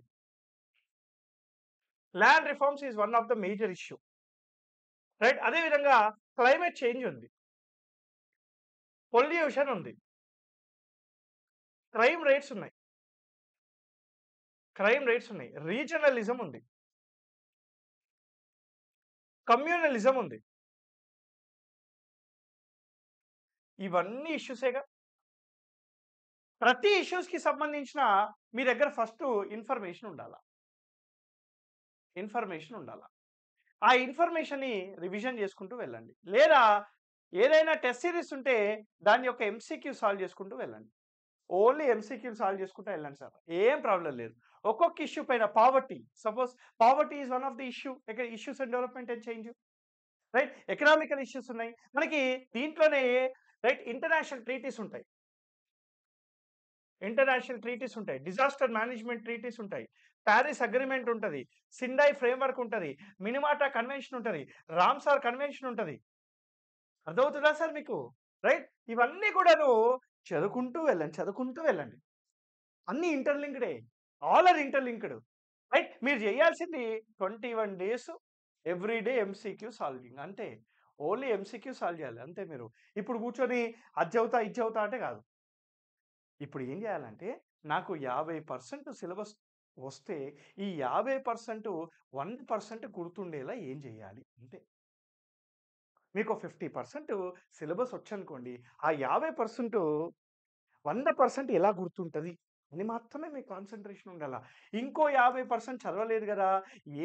[SPEAKER 1] Land reforms is one of the major issue. Right? అదే విధంగా క్లైమేట్ చేంజ్ ఉంది. పొల్యూషన్ ఉంది. క్రైమ్ రేట్స్ ఉన్నాయి. రీజనలిజం ఉంది. కమ్యూనలిజం ఉంది. ఇవన్నీ ఇష్యూసేగా. ప్రతి ఇష్యూస్‌కి సంబంధించిన మీ దగ్గర ఫస్ట్ ఇన్ఫర్మేషన్ ఉండాల. ఆ ఇన్ఫర్మేషన్‌ని రివిజన్ చేసుకుంటూ వెళ్ళండి. లేదా ఏదైనా టెస్ట్ సిరీస్ ఉంటే దాని యొక్క ఎంసీక్యూ సాల్వ్ చేసుకుంటూ వెళ్ళండి. ఓన్లీ ఎంసీక్యూలు సాల్వ్ చేసుకుంటూ వెళ్ళండి సార్. ఏం ప్రాబ్లమ్ లేదు. ఒక్కొక్క ఇష్యూ పైన poverty, suppose poverty is one of the issue. Issues and development and change. Right? Economical issues ఉన్నాయి. మనకి దీంట్లోనే రైట్ ఇంటర్నేషనల్ ట్రీటీస్ ఉంటాయి. డిజాస్టర్ మేనేజ్మెంట్ ట్రీటీస్ ఉంటాయి. పారిస్ అగ్రీమెంట్ ఉంటది. సిండాయ్ ఫ్రేమ్‌వర్క్ ఉంటది. మినిమాటా కన్వెన్షన్ ఉంటది. రామ్సార్ కన్వెన్షన్ ఉంటది. అర్థమవుతుందా సార్ మీకు? రైట్? ఇవన్నీ కూడాను చదువుకుంటూ వెళ్ళండి. అన్నీ ఇంటర్‌లింక్‌డే. All are interlinked. రైట్? మీరు చేయాల్సింది 21 డేస్ ఎవ్రీడే ఎంసీక్యూ సాల్వింగ్ అంతే. ఓన్లీ ఎంసీక్యూ సాల్వ్ చేయాలి అంతే మీరు. ఇప్పుడు కూర్చొని అది చదువుతా, ఇది చదువుతా అంటే కాదు. ఇప్పుడు ఏం చేయాలంటే నాకు 50% సిలబస్ వస్తే ఈ 50% 100% గుర్తుండేలా ఏం చేయాలి అంతే. మీకు 50% సిలబస్ వచ్చనుకోండి. ఆ 50% 100% ఎలా గుర్తుంటది అని మాత్రమే మీకు కాన్సంట్రేషన్ ఉండాల. ఇంకో 50% చదవలేదు గదా!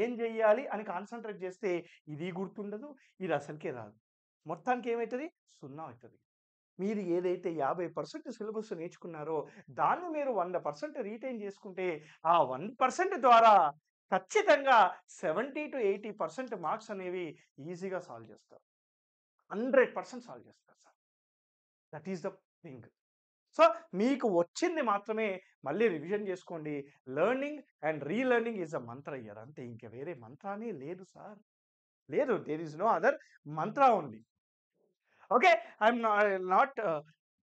[SPEAKER 1] ఏం జెయ్యాలి అని కాన్సంట్రేట్ చేస్తే ఇది గుర్తుండదు. ఇది అసలుకే రాదు. మొత్తానికి ఏమైతది? 0 అయితది. మీరు ఏదైతే 50% సిలబస్ నేర్చుకున్నారో దాన్ని మీరు 100% రీటైన్ చేసుకుంటే ఆ 1% ద్వారా ఖచ్చితంగా 70-80% మార్క్స్ అనేవి ఈజీగా సాల్వ్ చేస్తారు. 100% సాల్వ్ చేస్తారు sir. That is the thing. So, మీకు వచ్చింది మాత్రమే మళ్ళీ రివిజన్ చేసుకోండి. Learning and relearning is a mantra here అంతే. ఇంక వేరే మంత్రానే లేదు సార్. లేదు. There is no other mantra only. Okay. I'll not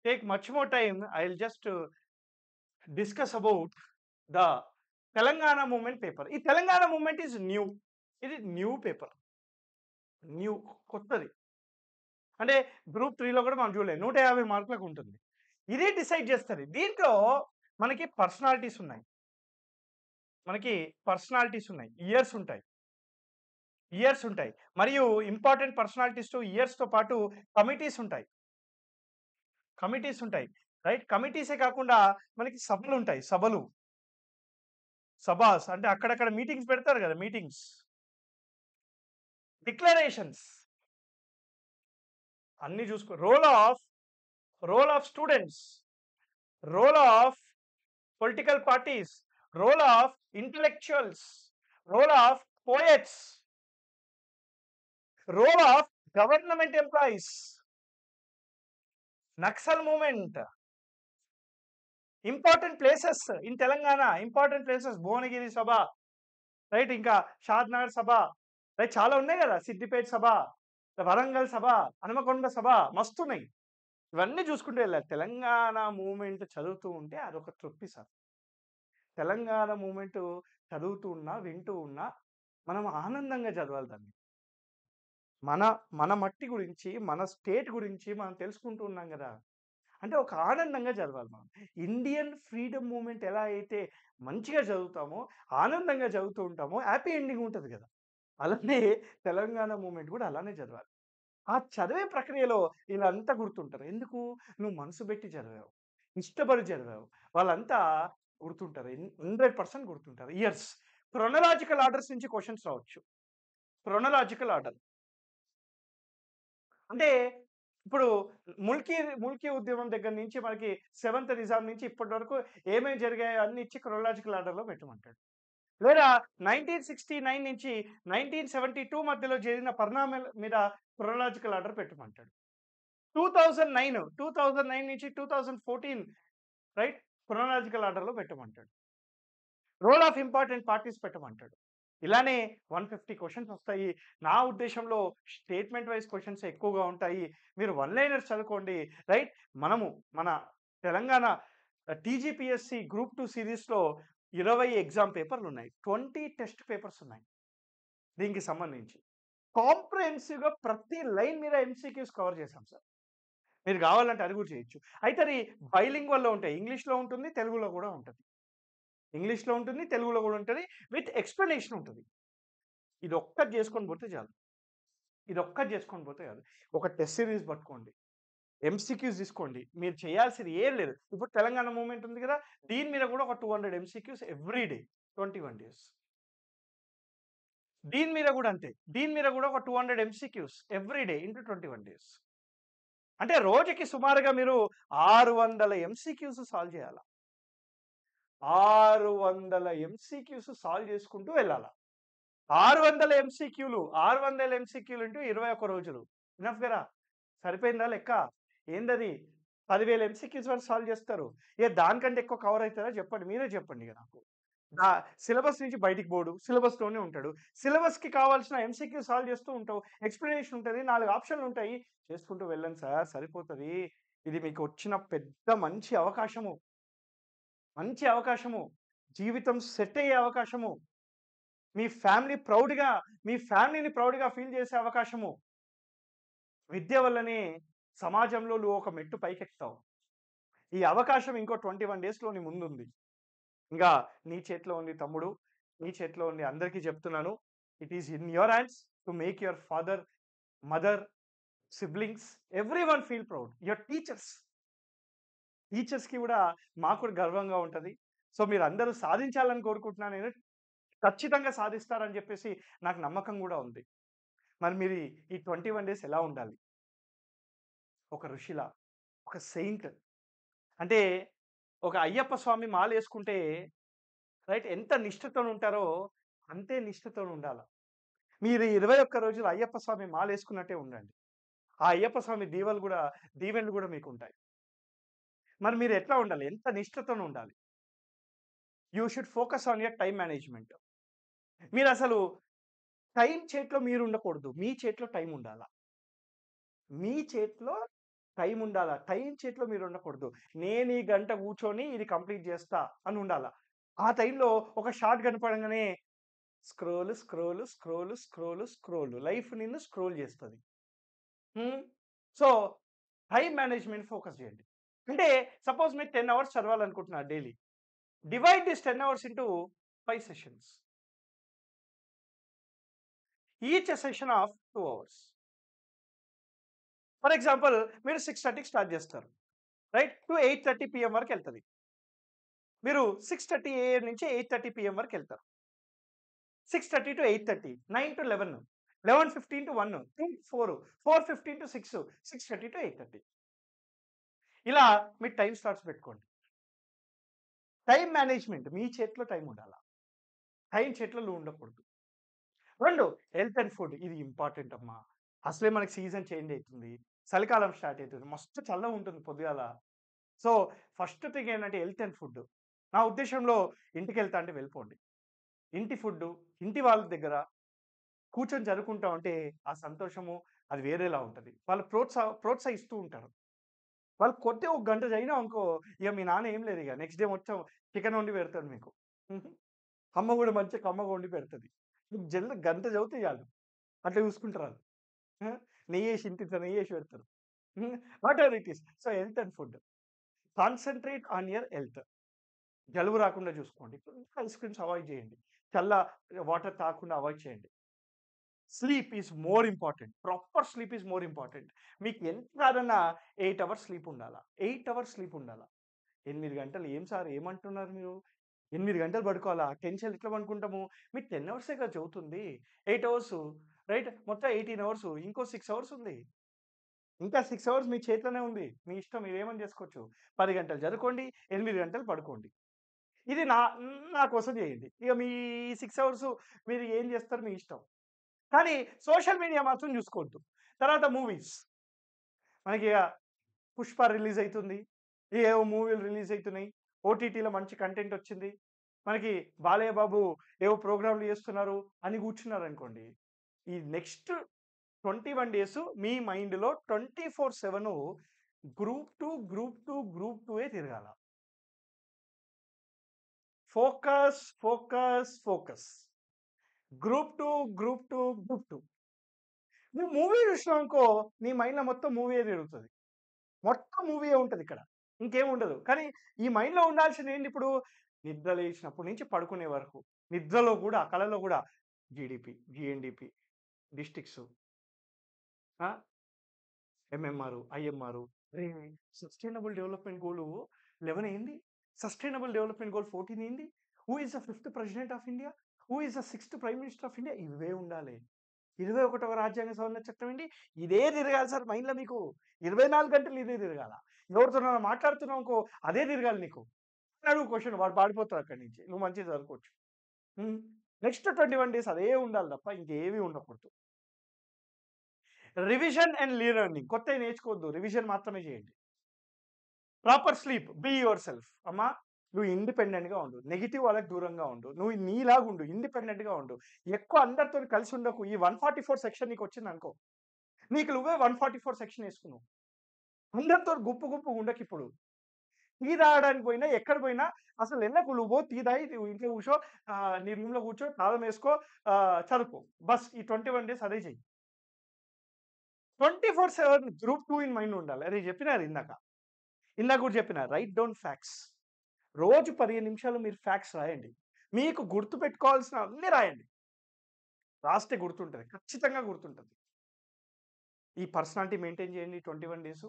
[SPEAKER 1] take much more time. I'll just discuss about the Telangana movement paper. ఈ తెలంగాణ మూవ్‌మెంట్ ఈస్ న్యూ. ఇది new paper. కొత్తది. అంటే గ్రూప్ 3లో కూడా మనం చూడలేదు. 150 మార్కులకు ఉంటుంది. ఇదే డిసైడ్ చేస్తది. దీంట్లో మనకి పర్సనాలిటీస్ ఉన్నాయి. ఇయర్స్ ఉంటాయి. మరియు ఇంపార్టెంట్ పర్సనాలిటీస్‌తో ఇయర్స్‌తో పాటు కమిటీస్ ఉంటాయి. రైట్? కమిటీసే కాకుండా మనకి సభాస్ అంటే అక్కడక్కడ మీటింగ్స్ పెడతారు కదా! డిక్లరేషన్స్ అన్నీ చూసుకో. Role of students, role of political parties, role of intellectuals, role of poets, role of government employees, Naxal movement, important places in Telangana, important places Bhuvanagiri సభ, రైట్, ఇంకా షాద్నగర్ సభ, రైట్, చాలా ఉన్నాయి కదా, సిద్దిపేట సభ, వరంగల్ సభ, హనుమకొండ సభ, మస్తున్నాయి. ఇవన్నీ చూసుకుంటూ వెళ్ళాలి. తెలంగాణ మూవ్మెంట్ చదువుతూ ఉంటే అదొక తృప్తి సార్. తెలంగాణ మూవ్మెంట్ చదువుతూ ఉన్నా, వింటూ ఉన్నా మనం ఆనందంగా చదవాలి దాన్ని. మన మన మట్టి గురించి, మన స్టేట్ గురించి మనం తెలుసుకుంటూ ఉన్నాం కదా! అంటే ఒక ఆనందంగా చదవాలి మనం. ఇండియన్ ఫ్రీడమ్ మూవ్మెంట్ ఎలా అయితే మంచిగా చదువుతామో, ఆనందంగా చదువుతూ ఉంటామో, హ్యాపీ ఎండింగ్ ఉంటది కదా! అలానే తెలంగాణ మూవ్మెంట్ కూడా అలానే చదవాలి. ఆ చదివే ప్రక్రియలో వీళ్ళంతా గుర్తుంటారు. ఎందుకు? నువ్వు మనసు పెట్టి చదివావు. ఇష్టపడి చదివావు. వాళ్ళంతా గుర్తుంటారు. 100% గుర్తుంటారు. ఇయర్స్. క్రొనలాజికల్ ఆర్డర్స్ నుంచి క్వెషన్స్ రావచ్చు. Chronological order. అంటే ఇప్పుడు ముల్కీ ఉద్యమం దగ్గర నుంచి మనకి 7th నిజాం నుంచి ఇప్పటి వరకు ఏమేమి జరిగాయో అన్ని ఇచ్చి క్రొనలాజికల్ ఆర్డర్‌లో పెట్టమంటాడు. లేదా 1969 నుంచి 1972 మధ్యలో జరిగిన పరిణామాల మీద క్రొనలాజికల్ ఆర్డర్ పెట్టమంటాడు. 2009 నుంచి 2014, రైట్, క్రొనలాజికల్ ఆర్డర్‌లో పెట్టమంటాడు. రోల్ ఆఫ్ ఇంపార్టెంట్ పార్టీస్ పెట్టమంటాడు. ఇలానే 150 క్వెషన్స్ వస్తాయి. నా ఉద్దేశంలో స్టేట్మెంట్ వైస్ క్వెషన్స్ ఎక్కువగా ఉంటాయి. మీరు వన్ లైనర్స్ చదువుకోండి, రైట్. మన తెలంగాణ టీజీపీఎస్సీ గ్రూప్ 2 సిరీస్‌లో 20 ఎగ్జామ్ పేపర్లు ఉన్నాయి. 20 టెస్ట్ పేపర్స్ ఉన్నాయి దీనికి సంబంధించి. కాంప్రహెన్సివ్‌గా ప్రతి లైన్ మీద ఎంసీక్యూస్ కవర్ చేశాం సార్. మీరు కావాలంటే అది కూడా చేయొచ్చు. అయితే అది బైలింగ్వల్‌లో ఉంటాయి. ఇంగ్లీష్‌లో ఉంటుంది, తెలుగులో కూడా ఉంటది. ఇంగ్లీష్‌లో ఉంటుంది, తెలుగులో కూడా ఉంటది. విత్ ఎక్స్‌ప్లనేషన్ ఉంటది. ఇదొక్కటి చేసుకొని పోతే చాలు. ఇదొక్కటి చేసుకొని పోతే చాలు. ఒక టెస్ట్ సిరీస్ పట్టుకోండి. ఎంసీక్యూస్ తీసుకోండి. మీరు చేయాల్సింది ఏం లేదు. ఇప్పుడు తెలంగాణ మూవ్‌మెంట్ ఉంది కదా! దీని మీద కూడా ఒక 200 ఎంసీక్యూస్ ఎవ్రీ డే 21 డేస్. దీని మీద కూడా అంతే. దీని మీద కూడా ఒక 200 MCQs every day into 21 days. అంటే రోజుకి సుమారుగా మీరు 600 ఎంసీక్యూస్ సాల్వ్ చేయాల. 600 ఎంసీక్యూస్ సాల్వ్ చేసుకుంటూ వెళ్ళాల. 600 ఎంసీక్యూలు ఇంటూ 21 రోజులు. ఇనఫ్ గదా! సరిపోయిందా లెక్క? ఏందది? 10,000 ఎంసీక్యూస్ వరకు సాల్వ్ చేస్తారు. దానికంటే ఎక్కువ కవర్ అయితదా చెప్పండి. మీరే చెప్పండి ఇగ నాకు. సిలబస్ నుంచి బయటికి పోడు. సిలబస్‌లోనే ఉంటాడు. సిలబస్‌కి కావాల్సిన ఎంసీక్యూ సాల్వ్ చేస్తూ ఉంటావు. ఎక్స్‌ప్లనేషన్ ఉంటది. 4 ఆప్షన్‌లు ఉంటాయి. చేసుకుంటూ వెళ్ళండి సార్, సరిపోతది. ఇది మీకు వచ్చిన పెద్ద మంచి అవకాశము. మంచి అవకాశము. జీవితం సెట్ అయ్యే అవకాశము. మీ ఫ్యామిలీని ప్రౌడ్‌గా ఫీల్ చేసే అవకాశము. విద్య వల్లనే సమాజంలో నువ్వు ఒక మెట్టు పైకెక్కుతావు. ఈ అవకాశం ఇంకో 21 డేస్‌లో నీ ముందుంది. ఇంగా నీ చేతిలో ఉంది తమ్ముడు. నీ చేతిలో ఉంది. అందరికీ చెప్తున్నాను. It is in your hands to make your father, mother, siblings everyone feel proud. Your టీచర్స్‌కి కూడా మాకు కూడా గర్వంగా ఉంటది. సో మీరందరూ సాధించాలని కోరుకుంటున్నాను నేను. ఖచ్చితంగా సాధిస్తారని చెప్పేసి నాకు నమ్మకం కూడా ఉంది. మరి మీరు ఈ 21 డేస్ ఎలా ఉండాలి? ఒక ఋషిలా, ఒక సెయింట్. అంటే ఒక అయ్యప్ప స్వామి మాలేసుకుంటే, రైట్, ఎంత నిష్ఠతోని ఉంటారో అంతే నిష్ఠతోని ఉండాల. మీరు 21 రోజులు అయ్యప్ప స్వామి మాలేసుకున్నట్టే ఉండండి. ఆ అయ్యప్ప స్వామి దీవెనలు కూడా మీకుంటాయి. మరి మీరు ఎట్లా ఉండాలి? ఎంత నిష్ఠతోని ఉండాలి? You should focus on your time management. మీరసలు టైం చేతిలో మీరుండకూడదు. మీ చేతిలో టైం ఉండాల. మీ చేతిలో టైం ఉండాల. టైం చేతిలో మీరుండకూడదు. నేను ఈ గంట కూర్చొని ఇది కంప్లీట్ చేస్తా అని ఉండాల. ఆ టైంలో ఒక షార్ట్ కనపడంగానే స్క్రోల్ లైఫ్ నిన్ను స్క్రోల్ చేస్తది. హ్మ్. సో, టైమ్ మేనేజ్‌మెంట్ ఫోకస్ చేయండి. అంటే సపోజ్ మీరు 10 అవర్స్ చదవాలనుకుంటున్నారు daily. Divide this 10 hours into 5 sessions. Each session of 2 hours. For example మీరు 6:30కి స్టార్ట్ చేస్తారు. రైట్? టు 8:30 పీఎం వరకెళ్తది. మీరు 6:30 ఏఎం నుంచి 8:30 పీఎం వరకెళ్తారు. 6:30-8:30, 9-11, 11:15-1, 2-4, 4:15-6, 6:30-8:30. ఇలా మీరు టైమ్ స్లాట్స్ పెట్టుకోండి. టైమ్ మేనేజ్‌మెంట్ మీ చేతిలో టైమ్ ఉండాల. టైం చేతిలో నువ్వు ఉండకూడదు. 2 హెల్త్ అండ్ ఫుడ్ ఇది ఇంపార్టెంట్ అమ్మా. అసలే మనకి సీజన్ చేంజ్ అయితుంది. చలికాలం స్టార్ట్ అయితుంది. మస్తు చల్లగా ఉంటుంది పొద్దుగాల. సో, ఫస్ట్ థింగ్ ఏంటంటే హెల్త్ అండ్ ఫుడ్. నా ఉద్దేశంలో ఇంటికెళ్తా అంటే వెళ్ళిపోండి. ఇంటి ఫుడ్డు, ఇంటి వాళ్ళ దగ్గర కూర్చొని చదువుకుంటా ఉంటే ఆ సంతోషము అది వేరేలా ఉంటది. వాళ్ళు ప్రోత్సహిస్తూ ఉంటారు. వాళ్ళు కొట్టి ఒక గంట చదివినామనుకో, ఇగ మీ నాన్న ఏం లేదిగ. నెక్స్ట్ డే మొత్తం చికెన్ వండి పెడతాడు మీకు. హుహు. అమ్మ గూడా మంచిగా కమ్మగా వండి పెడతది. మీకు గంట చదివితే చాలు. అట్లా చూసుకుంటారాళ్ళు. ఆ! నెయ్యేసి ఇంతింత నెయ్యేసి పెడతారు. హ్మ్. Whatever it is. So, health and food. Concentrate on your health. జలుబు రాకుండా చూసుకోండి. ఐస్ క్రీమ్స్ అవాయిడ్ చేయండి. చల్ల వాటర్ తాగకుండా అవాయిడ్ చేయండి. Sleep is more important. Proper sleep is more important. మీకు ఎంత కాదన్నా 8 అవర్స్ స్లీప్ ఉండాలా. 8 అవర్స్ స్లీప్ ఉండాలా. 8 గంటలు ఏం సార్ ఏమంటున్నారు మీరు? 8 గంటలు పడుకోవాలా? 10 ఎట్లా పడుకుంటాము? మీరు 10 అవర్సే కదా చదువుతుంది. 8 అవర్స్ రైట్. మొత్తం 18 అవర్స్. ఇంకో 6 అవర్స్ ఉంది. ఇంకా 6 అవర్స్ మీ చేతిలోనే ఉంది. మీ ఇష్టం మీరేమని చేసుకోవచ్చు. 10 గంటలు చదువుకోండి. 8 గంటలు పడుకోండి. ఇది నా కోసం చేయండి. ఇక మీ 6 అవర్స్ మీరు ఏం చేస్తారో మీ ఇష్టం. కానీ సోషల్ మీడియా మాత్రం చూసుకోవద్దు. తర్వాత మూవీస్. మనకిగ 'పుష్ప' రిలీజ్ అయితుంది. ఏవో మూవీలు రిలీజ్ అయితున్నాయి. ఓటీటీలో మంచి కంటెంట్ వచ్చింది. మనకి బాలయ్య బాబు ఏవో ప్రోగ్రామ్‌లు చేస్తున్నారు అని కూర్చున్నారనుకోండి. ఈ నెక్స్ట్ 21 డేస్ మీ మైండ్‌లో 24/7 గ్రూప్ 2 తిరగాల. Focus, focus, focus. గ్రూప్ 2. నువ్వు మూవీ చూసినావనుకో నీ మైండ్‌లో మొత్తం మూవీయే తిరుగుతది. మొత్తం మూవీయే ఉంటదిక్కడ. ఇంకేముండదు. కానీ ఈ మైండ్‌లో ఉండాల్సిందేంటిప్పుడు? నిద్ర లేచినప్పటి నుంచి పడుకునే వరకు. నిద్రలో గూడా, కలలో గూడా జీడీపీ, జీఎన్‌డీపీ, డిస్ట్రిక్ట్స్, ఆ! MMR, IMR. అరేయ్! సస్టైనబుల్ డెవలప్‌మెంట్ గోల్ 11 ఏంది? సస్టైనబుల్ డెవలప్‌మెంట్ గోల్ 14 ఏంది? Who is the fifth president of India? Who is the 6థ్ ప్రైమ్ మినిస్టర్ ఆఫ్ ఇండియా? ఇవే ఉండాలి. 21వ రాజ్యాంగ సవరణ చట్టం ఏంటి? ఇదే తిరగాలి సార్ మైండ్‌లో మీకు. 24 గంటలు ఇదే తిరగాల. ఎవరితోనైనా మాట్లాడుతున్నావనుకో అదే తిరగాలి నీకు. అడుగు క్వెషన్ వాడు పారిపోతాడు అక్కడి నుంచి. నువ్వు మంచిగా చదువుకోవచ్చు. హ్మ్. నెక్స్ట్ 21 డేస్ అదే ఉండాలి తప్ప ఇంకేవి ఉండకూడదు. రివిజన్ అండ్ రీలెర్నింగ్ కొత్తవి నేర్చుకోవద్దు. రివిజన్ మాత్రమే చేయండి. Proper sleep. Be yourself. అమ్మా! నువ్వు ఇండిపెండెంట్‌గా ఉండు. నెగెటివ్ వాళ్ళకి దూరంగా ఉండు. నువ్వు నీలాగా ఉండు. ఇండిపెండెంట్‌గా ఉండు. ఎక్కువ అందరితోని కలిసి ఉండకు. ఈ 144 సెక్షన్ నీకొచ్చిందనుకో. నీకు నువ్వే 144 సెక్షన్ యేసుకున్నావు. అందరితో గుంపుగా ఉండకిప్పుడు. టీ తాగడానికి పోయినా, ఎక్కడ పోయినా అసలు ఎళ్ళకు. నువ్వు పో టీ తాగి నువ్వు ఇంట్లో కూర్చో. నీ రూమ్‌లో కూర్చో, తాళం యేసుకో, చదువుకో. బస్ ఈ 21 డేస్ అదే చెయ్యి. 24/7 గ్రూప్ 2 ఇన్ మైండ్ ఉండాలి. అది చెప్పినా కదా ఇందాక. ఇందాక కూడా చెప్పిన. Right down facts. రోజు 15 నిమిషాలు మీరు ఫ్యాక్ట్స్ రాయండి. మీకు గుర్తుపెట్టుకోవాల్సినవన్నీ రాయండి. రాస్తే గుర్తుంటది. ఖచ్చితంగా గుర్తుంటది. ఈ పర్సనాలిటీ మెయింటైన్ చేయండి 21 డేసు.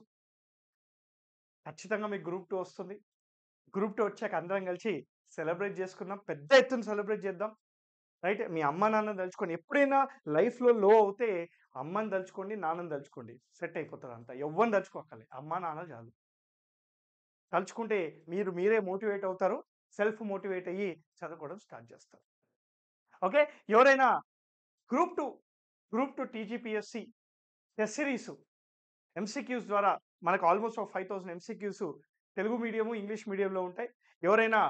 [SPEAKER 1] ఖచ్చితంగా మీకు గ్రూప్ 2 వస్తుంది. గ్రూప్ 2 వచ్చాక అందరం కలిసి సెలబ్రేట్ చేసుకుందాం. పెద్ద ఎత్తున సెలబ్రేట్ చేద్దాం. రైట్. మీ అమ్మ, నాన్నని తలుచుకోండి. ఎప్పుడైనా లైఫ్‌లో లో అవుతే అమ్మని తలుచుకోండి, నాన్నని తలుచుకోండి. సెట్ అయిపోతదంతా. ఎవ్వరిని తలుచుకోక్కర్లే. అమ్మ, నాన్న చాలు. తలుచుకుంటే మీరే మోటివేట్ అవుతారు. సెల్ఫ్ మోటివేట్ అయ్యి చదువుకోవడం స్టార్ట్ చేస్తారు. ఓకే. ఎవరైనా group 2, TGPSC test series MCQs ద్వారా మనకు ఆల్మోస్ట్ ఒక 5000 ఎంసీక్యూస్ తెలుగు మీడియము, ఇంగ్లీష్ మీడియంలో ఉంటాయి. ఎవరైనా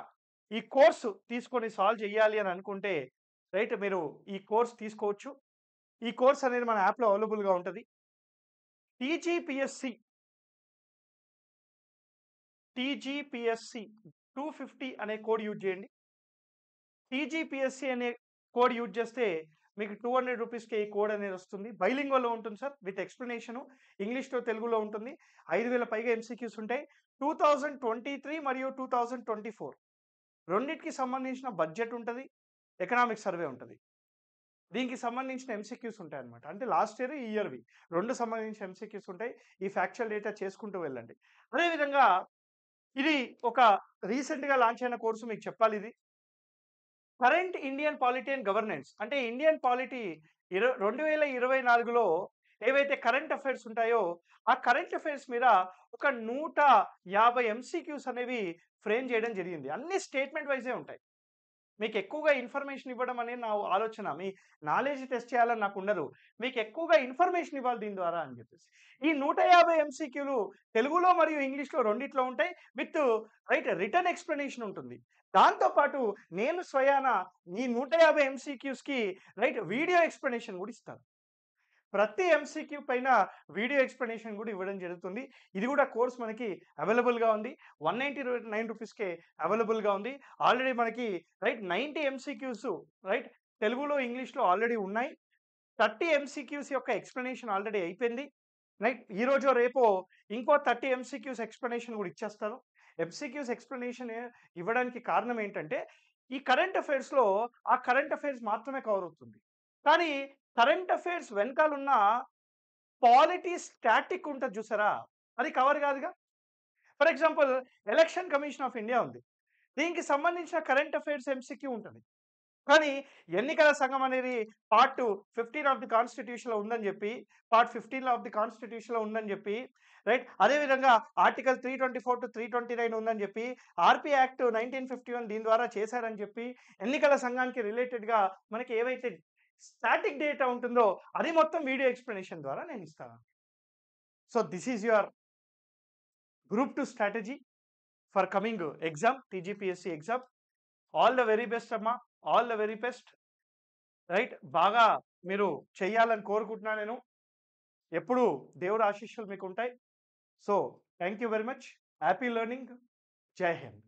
[SPEAKER 1] ఈ కోర్స్ తీసుకొని సాల్వ్ చేయాలి అని అనుకుంటే రైట్ మీరు ఈ కోర్స్ తీసుకోవచ్చు. ఈ కోర్స్ అనేది మన యాప్‌లో అవైలబుల్‌గా ఉంటది. టీజీపీఎస్సీ, 250 అనే కోడ్ యూజ్ చేయండి. టీజీపీఎస్సీ అనే కోడ్ యూజ్ చేస్తే మీకు ₹200కే ఈ కోడ్ అనేది వస్తుంది. బైలింగ్వల్‌లో ఉంటుంది సార్. విత్ ఎక్స్‌ప్లనేషను. ఇంగ్లీష్ టు తెలుగులో ఉంటుంది. 5000 పైగా ఎంసీక్యూస్ ఉంటాయి. 2023 మరియు 2024 రెండిటికి సంబంధించిన బడ్జెట్ ఉంటది. ఎకనామిక్ సర్వే ఉంటది. దీనికి సంబంధించిన ఎంసీక్యూస్ ఉంటాయన్నమాట. అంటే లాస్ట్ ఇయర్, ఈ ఇయర్‌వి 2 సంబంధించిన ఎంసీక్యూస్ ఉంటాయి. ఈ ఫ్యాక్చువల్ డేటా చేసుకుంటూ వెళ్ళండి. అదే విధంగా ఇది ఒక రీసెంట్‌గా లాంచ్ అయిన కోర్స్ మీకు చెప్పాలిది. Current Indian polity and governance అంటే ఇండియన్ పాలిటీ 2024లో ఏవైతే కరెంట్ అఫైర్స్ ఉంటాయో, ఆ కరెంట్ అఫైర్స్ మీద ఒక 150 ఎంసీక్యూస్ అనేవి ఫ్రేమ్ చేయడం జరిగింది. అన్ని స్టేట్మెంట్ వైజే ఉంటాయి. మీకు ఎక్కువగా ఇన్ఫర్మేషన్ ఇవ్వడం అనేది నా ఆలోచన. మీ నాలెడ్జ్ టెస్ట్ చేయాలని నాకు ఉండదు. మీకు ఎక్కువగా ఇన్ఫర్మేషన్ ఇవ్వాలి దీని ద్వారా అని చెప్పేసి. ఈ 150 ఎంసీక్యూలు తెలుగులో మరియు ఇంగ్లీష్‌లో రెండిట్లో ఉంటాయి. విత్ రిటర్న్ ఎక్స్‌ప్లనేషన్ ఉంటుంది. దాంతో పాటు నేను స్వయాన ఈ 150 ఎంసీక్యూస్‌కి వీడియో ఎక్స్‌ప్లనేషన్ కూడా ఇస్తాను. ప్రతి ఎంసీక్యూ పైన వీడియో ఎక్స్‌ప్లనేషన్ కూడా ఇవ్వడం జరుగుతుంది. ఇది కూడా కోర్స్ మనకి అవైలబుల్‌గా ఉంది. 199 రూపీస్‌కే అవైలబుల్‌గా ఉంది. ఆల్రెడీ మనకి 90 ఎంసీక్యూస్ తెలుగులో, ఇంగ్లీష్‌లో ఆల్రెడీ ఉన్నాయి. 30 ఎంసీక్యూస్ యొక్క ఎక్స్‌ప్లనేషన్ ఆల్రెడీ అయిపోయింది. ఈరోజో రేపో ఇంకో 30 ఎంసీక్యూస్ ఎక్స్‌ప్లనేషన్ కూడా ఇచ్చేస్తాను. ఎంసీక్యూస్ ఎక్స్‌ప్లనేషన్ ఇవ్వడానికి కారణం ఏంటంటే, ఈ కరెంట్ అఫైర్స్‌లో ఆ కరెంట్ అఫైర్స్ మాత్రమే కవర్ అవుతుంది. కానీ కరెంట్ అఫైర్స్ వెనకాలున్న పాలిటీ స్టాటిక్ ఉంటది చూసారా? అది కవర్ కాదుగా. For example election commission of India ఉంది. దీనికి సంబంధించిన కరెంట్ అఫైర్స్ ఎంసీక్యూ ఉంటది. కానీ ఎన్నికల సంఘం అనేది పార్ట్ 15 ఆఫ్ ది కాన్స్టిట్యూషన్‌లో ఉందని చెప్పి, పార్ట్ 15 ఆఫ్ ది కాన్స్టిట్యూషన్‌లో ఉందని చెప్పి, అదే విధంగా ఆర్టికల్ 324-329 ఉందని చెప్పి, ఆర్‌పీ యాక్ట్ 1951 దీని ద్వారా చేశారని చెప్పి, ఎన్నికల సంఘానికి రిలేటెడ్‌గా మనకి ఏవైతే స్టాటిక్ డేటా ఉంటుందో అది మొత్తం వీడియో ఎక్స్‌ప్లనేషన్ ద్వారా నేను ఇస్తాను. So this is your group 2 strategy for coming exam, TGPSC exam. All the very best అమ్మా. All the very best. బాగా మీరు చెయ్యాలని కోరుకుంటున్నాను నేను. ఎప్పుడూ దేవుడి ఆశీస్సులు మీకుంటాయి. So thank you very much. Happy learning. Jai Hind.